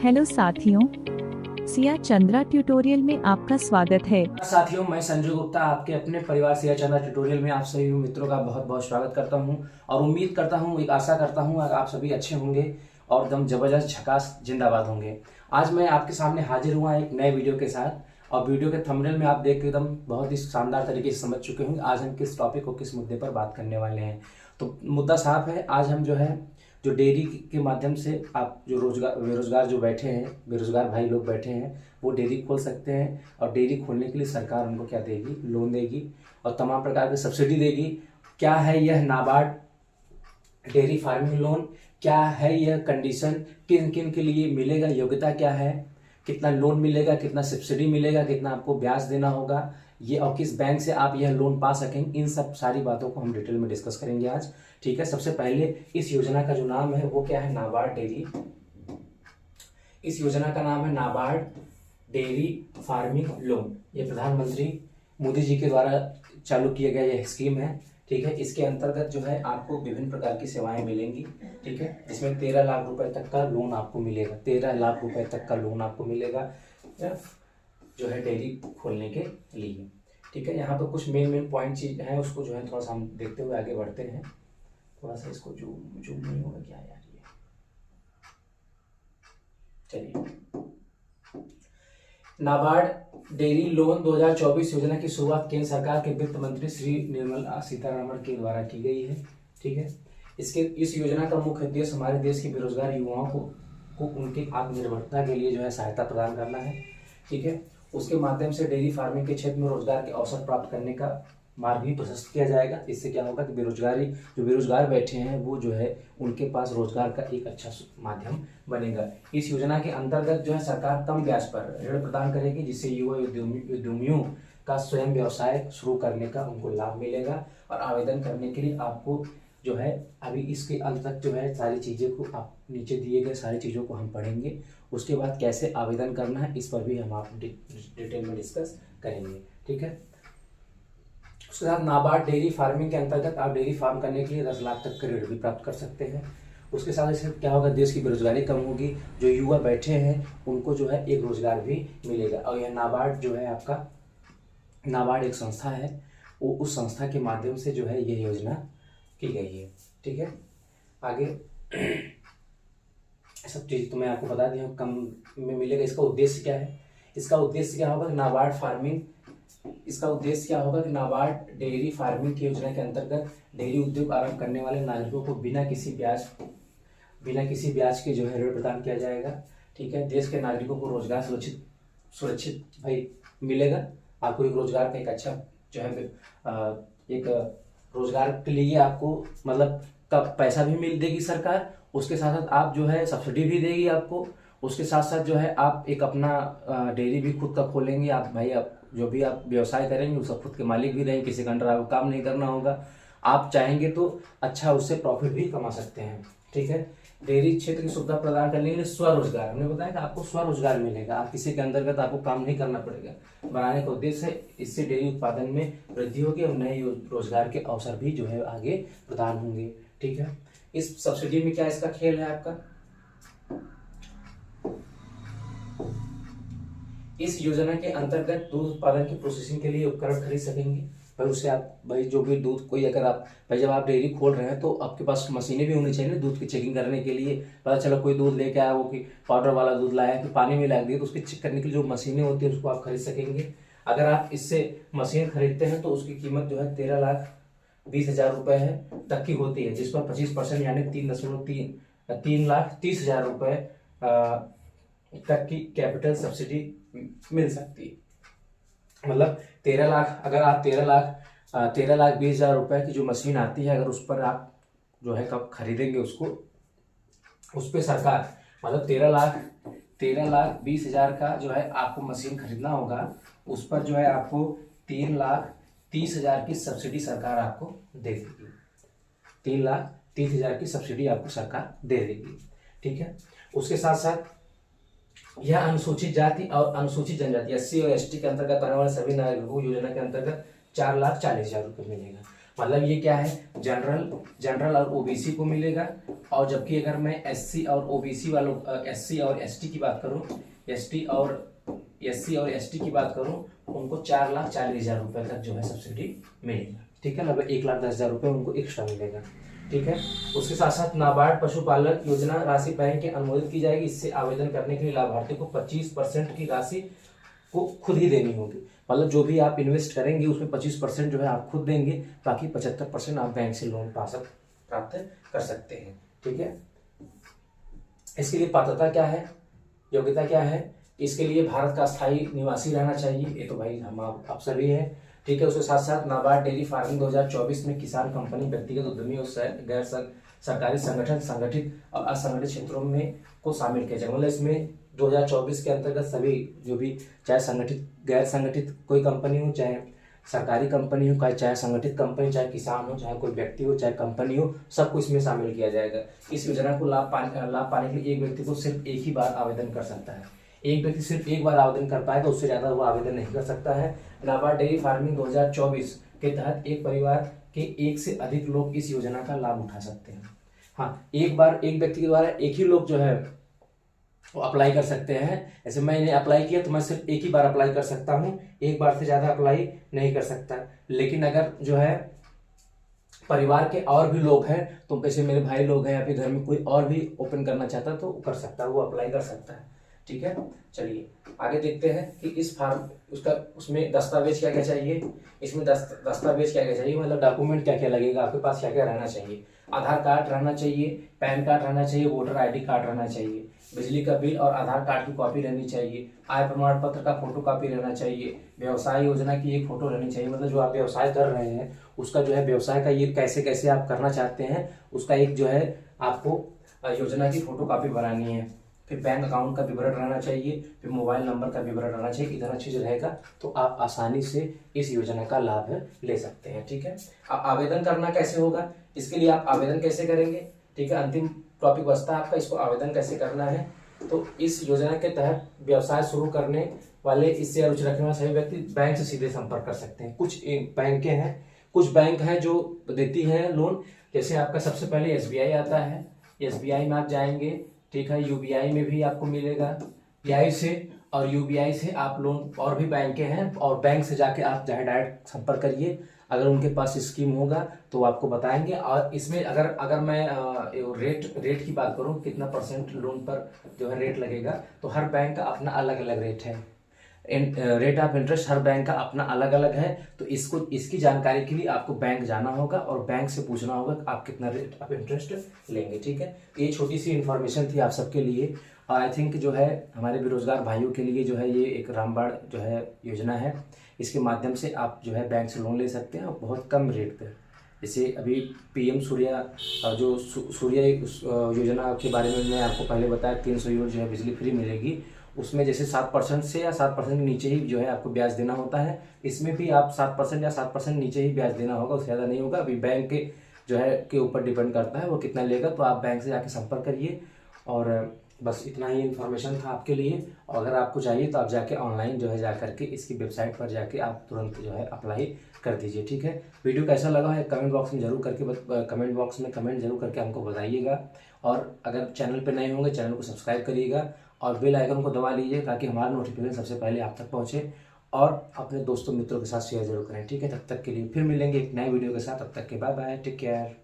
Hello साथियों, Siya Chandra tutorial में आपका स्वागत है। साथियों, मैं संजू गुप्ता आपके अपने परिवार सिया चंद्रा ट्यूटोरियल में आप सभी मित्रों का बहुत बहुत स्वागत करता हूं और उम्मीद करता हूं, एक आशा करता हूं आप सभी अच्छे होंगे और एकदम जबरदस्त झकास जिंदाबाद होंगे। आज मैं आपके सामने हाजिर हुआ एक नए वीडियो के साथ और वीडियो के थंबनेल में आप देख के एकदम बहुत ही शानदार तरीके से समझ चुके होंगे आज हम किस टॉपिक और किस मुद्दे पर बात करने वाले हैं। तो मुद्दा साफ है। आज हम जो डेयरी के माध्यम से आप जो बेरोजगार जो बैठे हैं, बेरोजगार भाई लोग बैठे हैं, वो डेयरी खोल सकते हैं और डेयरी खोलने के लिए सरकार उनको क्या देगी, लोन देगी और तमाम प्रकार की सब्सिडी देगी। क्या है यह नाबार्ड डेयरी फार्मिंग लोन, क्या है यह कंडीशन, किन किन के लिए मिलेगा, योग्यता क्या है, कितना लोन मिलेगा, कितना सब्सिडी मिलेगा, कितना आपको ब्याज देना होगा, ये और किस बैंक से आप यह लोन पा सकेंगे, इन सब सारी बातों को हम डिटेल में डिस्कस करेंगे आज। ठीक है। सबसे पहले इस योजना का जो नाम है वो क्या है, नाबार्ड डेयरी। इस योजना का नाम है नाबार्ड डेयरी फार्मिंग लोन। ये प्रधानमंत्री मोदी जी के द्वारा चालू किया गया यह स्कीम है। ठीक है। इसके अंतर्गत जो है आपको विभिन्न प्रकार की सेवाएं मिलेंगी। ठीक है। जिसमें 13 लाख रुपए तक का लोन आपको मिलेगा। 13 लाख रुपए तक का लोन आपको मिलेगा जो है डेयरी खोलने के लिए। ठीक है। यहाँ पर कुछ मेन पॉइंट चीज है, उसको जो है थोड़ा सा हम देखते हुए आगे बढ़ते हैं। थोड़ा सा इसको जूम नहीं होगा क्या यार ये। चलिए, नाबार्ड डेयरी लोन 2024 योजना की शुरुआत केंद्र सरकार के वित्त मंत्री श्री निर्मला सीतारमण के द्वारा की गई है। ठीक है। इस योजना का मुख्य उद्देश्य हमारे देश के बेरोजगार युवाओं को उनकी आत्मनिर्भरता के लिए जो है सहायता प्रदान करना है। ठीक है। उसके माध्यम से डेयरी फार्मिंग के क्षेत्र में रोजगार के अवसर प्राप्त करने का मार्ग भी प्रशस्त किया जाएगा। इससे क्या होगा कि बेरोजगार बैठे हैं वो जो है उनके पास रोजगार का एक अच्छा माध्यम बनेगा। इस योजना के अंतर्गत जो है सरकार कम ब्याज पर ऋण प्रदान करेगी, जिससे युवा उद्यमियों का स्वयं व्यवसाय शुरू करने का उनको लाभ मिलेगा। और आवेदन करने के लिए आपको जो है अभी इसके अंत तक जो है सारी चीज़ें को आप नीचे दिए गए सारी चीज़ों को हम पढ़ेंगे। उसके बाद कैसे आवेदन करना है इस पर भी हम आप डिटेल में डिस्कस करेंगे। ठीक है। उसके साथ नाबार्ड डेयरी फार्मिंग के अंतर्गत आप डेयरी फार्म करने के लिए 10 लाख तक का ऋण भी प्राप्त कर सकते हैं। उसके साथ इससे क्या होगा, देश की बेरोजगारी कम होगी, जो युवा बैठे हैं उनको जो है एक रोजगार भी मिलेगा। और यह नाबार्ड जो है आपका, नाबार्ड एक संस्था है, वो उस संस्था के माध्यम से जो है ये योजना की गई है। ठीक है। आगे सब चीज़ तो मैं आपको बता दिया हूँ, कम में मिलेगा। इसका उद्देश्य क्या है, इसका उद्देश्य क्या होगा, नाबार्ड फार्मिंग, इसका उद्देश्य क्या होगा कि नाबार्ड डेयरी फार्मिंग की योजना के अंतर्गत डेयरी उद्योग आरंभ करने वाले नागरिकों को बिना किसी ब्याज के जो है ऋण प्रदान किया जाएगा। ठीक है। देश के नागरिकों को रोजगार सुरक्षित भाई मिलेगा। आपको एक रोजगार का एक अच्छा जो है एक रोजगार के लिए आपको मतलब का पैसा भी मिल देगी सरकार। उसके साथ साथ आप जो है सब्सिडी भी देगी आपको। उसके साथ साथ जो है आप एक अपना डेयरी भी खुद का खोलेंगे। आप भाई आप जो भी आप व्यवसाय करेंगे उसका खुद के मालिक भी रहेंगे, किसी का अंडर आपको काम नहीं करना होगा। आप चाहेंगे तो अच्छा उससे प्रॉफिट भी कमा सकते हैं। ठीक है। डेयरी क्षेत्र की सुविधा प्रदान करने के लिए स्वरोजगार, हमने बताया कि आपको स्वरोजगार मिलेगा, आप किसी के अंतर्गत आपको काम नहीं करना पड़ेगा। बनाने का उद्देश्य है इससे डेयरी उत्पादन में वृद्धि होगी और नए रोजगार के अवसर भी जो है आगे प्रदान होंगे। ठीक है। इस सब्सिडी में क्या इसका खेल है आपका, इस योजना के अंतर्गत दूध उत्पादन की प्रोसेसिंग के लिए उपकरण खरीद सकेंगे। भाई उससे आप भाई जो भी दूध कोई अगर आप भाई जब आप डेयरी खोल रहे हैं तो आपके पास मशीनें भी होनी चाहिए ना दूध की चेकिंग करने के लिए। पता चला कोई दूध लेके आया, वो कि पाउडर वाला दूध लाया कि पानी में लग दिया, तो उसकी चेक करने के लिए जो मशीनें होती है उसको आप खरीद सकेंगे। अगर आप इससे मशीन खरीदते हैं तो उसकी कीमत जो है 13,20,000 रुपये है तक की होती है, जिस पर 25% यानी 3,30,000 रुपये तक की कैपिटल सब्सिडी मिल सकती है। मतलब 13 लाख, अगर आप 13,20,000 रुपए की जो मशीन आती है, अगर उस पर आप जो है कब खरीदेंगे उसको, उस पर सरकार मतलब 13,20,000 का जो है आपको मशीन खरीदना होगा, उस पर जो है आपको 3,30,000 की सब्सिडी सरकार आपको दे देगी। 3,30,000 की सब्सिडी आपको सरकार दे देगी। ठीक है। उसके साथ साथ यह अनुसूचित जाति और अनुसूचित जनजाति SC और ST के अंतर्गत आने वाले सभी नागरिकों को योजना के अंतर्गत 4,40,000 रुपये मिलेगा। मतलब ये क्या है, जनरल और ओबीसी को मिलेगा। और जबकि अगर मैं एससी और ओबीसी वालों, एससी और एसटी की बात करूं, एससी और एसटी की बात करूं, उनको 4,40,000 रुपए तक जो है सब्सिडी मिलेगा। ठीक है, लगभग 1,10,000 रुपए उनको एक्स्ट्रा मिलेगा। ठीक है, उसके साथ साथ नाबार्ड पशुपालक योजना राशि बैंक के अनुमोदित की जाएगी। इससे आवेदन करने के लिए लाभार्थी को 25% की राशि को खुद ही देनी होगी। मतलब जो भी आप इन्वेस्ट करेंगे उसमें 25% जो है आप खुद देंगे, बाकी 75% आप बैंक से लोन प्राप्त कर सकते हैं। ठीक है, इसके लिए पात्रता क्या है, योग्यता क्या है, इसके लिए भारत का स्थायी निवासी रहना चाहिए, ये तो भाई हम आप सभी है। ठीक है, उसके साथ साथ नाबार्ड डेयरी फार्मिंग 2024 में किसान कंपनी, व्यक्तिगत उद्यमी और गैर सरकारी संगठन, संगठित और असंगठित क्षेत्रों में को शामिल किया जाए। मतलब इसमें 2024 के अंतर्गत सभी जो भी, चाहे संगठित गैर संगठित कोई कंपनी हो, चाहे सरकारी कंपनी हो, चाहे संगठित कंपनी, चाहे किसान हो, चाहे कोई व्यक्ति हो, चाहे कंपनी हो, सबको इसमें शामिल किया जाएगा। इस योजना को लाभ पाने के लिए एक व्यक्ति को सिर्फ एक ही बार आवेदन कर सकता है। एक व्यक्ति सिर्फ एक बार आवेदन कर पाएगा, उससे ज्यादा वो आवेदन नहीं कर सकता है। नाबार्ड डेयरी फार्मिंग 2024 के तहत एक परिवार के एक से अधिक लोग इस योजना का लाभ उठा सकते हैं। हाँ, एक बार एक व्यक्ति के द्वारा एक ही लोग जो है वो अप्लाई कर सकते हैं। ऐसे मैंने अप्लाई किया तो मैं सिर्फ एक ही बार अप्लाई कर सकता हूँ, एक बार से ज्यादा अप्लाई नहीं कर सकता। लेकिन अगर जो है परिवार के और भी लोग हैं, तो जैसे मेरे भाई लोग हैं या फिर घर में कोई और भी ओपन करना चाहता है तो कर सकता है, वो अप्लाई कर सकता है। ठीक है, चलिए आगे देखते हैं कि इस फॉर्म उसमें दस्तावेज क्या क्या चाहिए। इसमें दस्तावेज क्या क्या चाहिए, मतलब डॉक्यूमेंट क्या क्या लगेगा, आपके पास क्या क्या रहना चाहिए। आधार कार्ड रहना चाहिए, पैन कार्ड रहना चाहिए, वोटर आईडी कार्ड रहना चाहिए, बिजली का बिल और आधार कार्ड की कॉपी रहनी चाहिए, आय प्रमाण पत्र का फोटो कॉपी रहना चाहिए, व्यवसाय योजना की एक फोटो रहनी चाहिए। मतलब जो आप व्यवसाय कर रहे हैं उसका जो है व्यवसाय का ये कैसे कैसे आप करना चाहते हैं उसका एक जो है आपको योजना की फोटो कॉपी बनानी है। फिर बैंक अकाउंट का विवरण रहना चाहिए, फिर मोबाइल नंबर का विवरण रहना चाहिए। इतना चीज रहेगा तो आप आसानी से इस योजना का लाभ ले सकते हैं। ठीक है, अब आवेदन करना कैसे होगा, इसके लिए आप आवेदन कैसे करेंगे। ठीक है, अंतिम टॉपिक बचता है आपका, इसको आवेदन कैसे करना है। तो इस योजना के तहत व्यवसाय शुरू करने वाले, इससे रुचि रखने वाले सभी व्यक्ति बैंक से सीधे संपर्क कर सकते हैं। कुछ बैंक हैं जो देती हैं लोन, जैसे आपका सबसे पहले एसबीआई आता है, एसबीआई में आप जाएंगे। ठीक है, यूबीआई में भी आपको मिलेगा, यूबीआई से और यूबीआई से आप लोन, और भी बैंकें हैं और बैंक से जाके आप चाहे डायरेक्ट संपर्क करिए। अगर उनके पास स्कीम होगा तो आपको बताएंगे। और इसमें अगर मैं रेट की बात करूं, कितना % लोन पर जो है रेट लगेगा, तो हर बैंक का अपना अलग अलग रेट है। Rate of interest her bank का अपना अलग अलग है। तो इसकी जानकारी के लिए आपको बैंक जाना होगा और बैंक से पूछना होगा कि आप कितना रेट ऑफ इंटरेस्ट लेंगे। ठीक है, ये छोटी सी इन्फॉर्मेशन थी आप सबके लिए। और आई थिंक जो है हमारे बेरोजगार भाइयों के लिए जो है ये एक रामबाण जो है योजना है, इसके माध्यम से आप जो है बैंक से लोन ले सकते हैं और बहुत कम रेट पर। जैसे अभी पीएम सूर्या जो सूर्या योजना के बारे में मैं आपको पहले बताया, 300 यूनिट जो है बिजली फ्री मिलेगी। उसमें जैसे 7% से या 7% के नीचे ही जो है आपको ब्याज देना होता है। इसमें भी आप 7% या 7% नीचे ही ब्याज देना होगा, उससे ज़्यादा नहीं होगा। अभी बैंक के जो है के ऊपर डिपेंड करता है वो कितना लेगा, तो आप बैंक से जाके संपर्क करिए। और बस इतना ही इन्फॉर्मेशन था आपके लिए। और अगर आपको चाहिए तो आप जाके ऑनलाइन जो है जा करके इसकी वेबसाइट पर जाके आप तुरंत जो है अप्लाई कर दीजिए। ठीक है, वीडियो कैसा लगा है कमेंट बॉक्स में कमेंट जरूर करके हमको बताइएगा। और अगर चैनल पे नए होंगे चैनल को सब्सक्राइब करिएगा और बेल आइकन को दबा लीजिए ताकि हमारा नोटिफिकेशन सबसे पहले आप तक पहुंचे। और अपने दोस्तों मित्रों के साथ शेयर जरूर करें। ठीक है, तब तक के लिए फिर मिलेंगे एक नए वीडियो के साथ। तब तक के बाय बाय, टेक केयर।